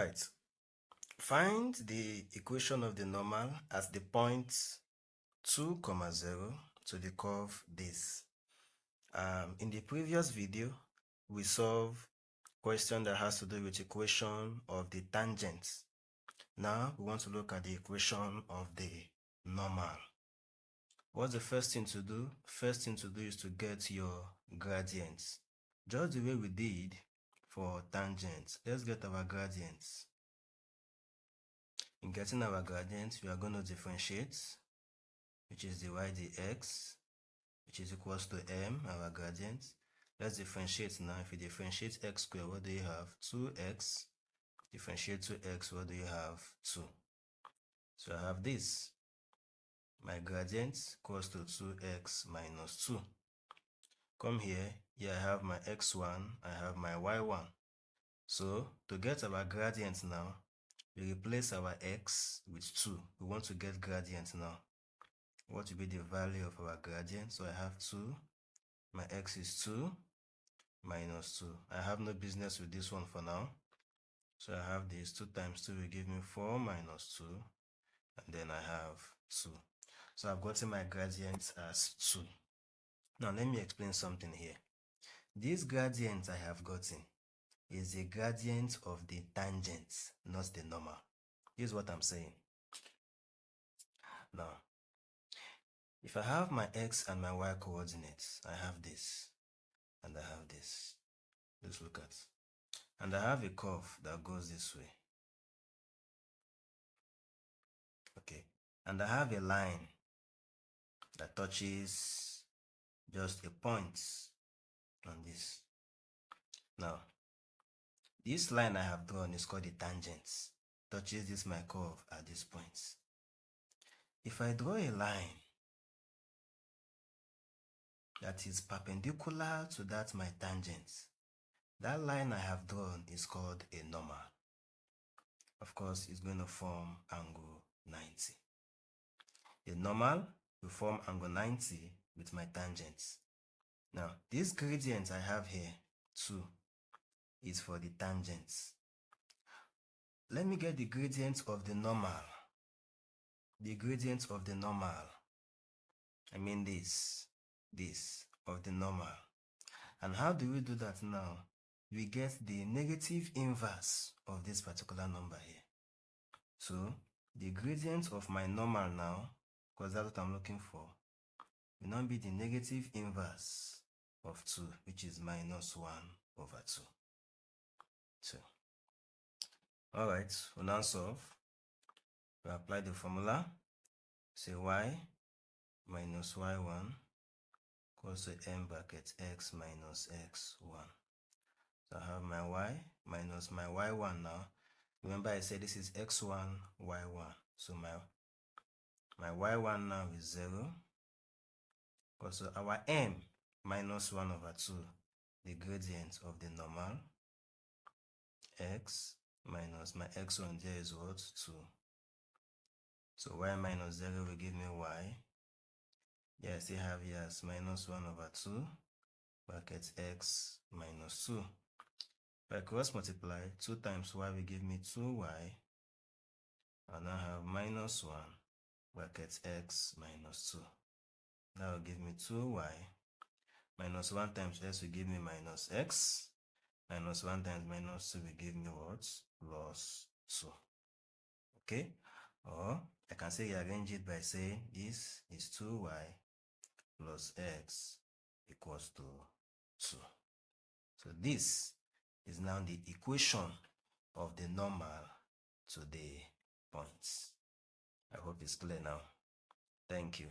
Alright, find the equation of the normal at the point 2, 0 to the curve this. In the previous video, we solved question that has to do with equation of the tangent. Now we want to look at the equation of the normal. What's the first thing to do? First thing to do is to get your gradients. Just the way we did for tangents. Let's get our gradients. In getting our gradients, we are going to differentiate, which is dy dx, which is equals to m, our gradient. Let's differentiate now. If you differentiate x squared, what do you have? 2x. Differentiate 2x, what do you have? 2. So I have this. My gradient equals to 2x minus 2. Come here. Here I have my x1, I have my y1. So to get our gradient now, we replace our x with 2. We want to get gradient now. What will be the value of our gradient? So I have 2. My x is 2 minus 2. I have no business with this one for now. So I have this. 2 times 2 will give me 4 minus 2. And then I have 2. So I've gotten my gradient as 2. Now let me explain something here. This gradient I have gotten is the gradient of the tangent, not the normal. Here's what I'm saying. Now, if I have my x and my y coordinates, I have this, and I have this. Let's look at. And I have a curve that goes this way. Okay. And I have a line that touches just a point on this. Now, this line I have drawn is called the tangent. Touches this my curve at this point. If I draw a line that is perpendicular to that my tangent, that line I have drawn is called a normal. Of course, it's going to form angle 90. The normal will form angle 90 with my tangents. Now, this gradient I have here, 2, is for the tangents. Let me get the gradient of the normal. The gradient of the normal. I mean this of the normal. And how do we do that now? We get the negative inverse of this particular number here. So the gradient of my normal now, because that's what I'm looking for, will now be the negative inverse of 2, which is minus 1 over 2. So, alright, we'll now solve. We apply the formula. Say y minus y1 equals to m bracket x minus x1. So I have my y minus my y1 now. Remember I said this is x1, y1. So my y1 now is 0. Also our m minus 1 over 2, the gradient of the normal, x minus my x1 there is what? 2. So y minus 0 will give me y. Yeah, I still have here as minus 1 over 2 bracket x minus 2. If I cross multiply, 2 times y will give me 2y. And I have minus 1 bracket x minus 2. That will give me 2y. Minus 1 times x will give me minus x. Minus 1 times minus 2 will give me what? Plus 2. Okay? Or I can say rearrange it by saying this is 2y plus x equals to 2. So this is now the equation of the normal to the points. I hope it's clear now. Thank you.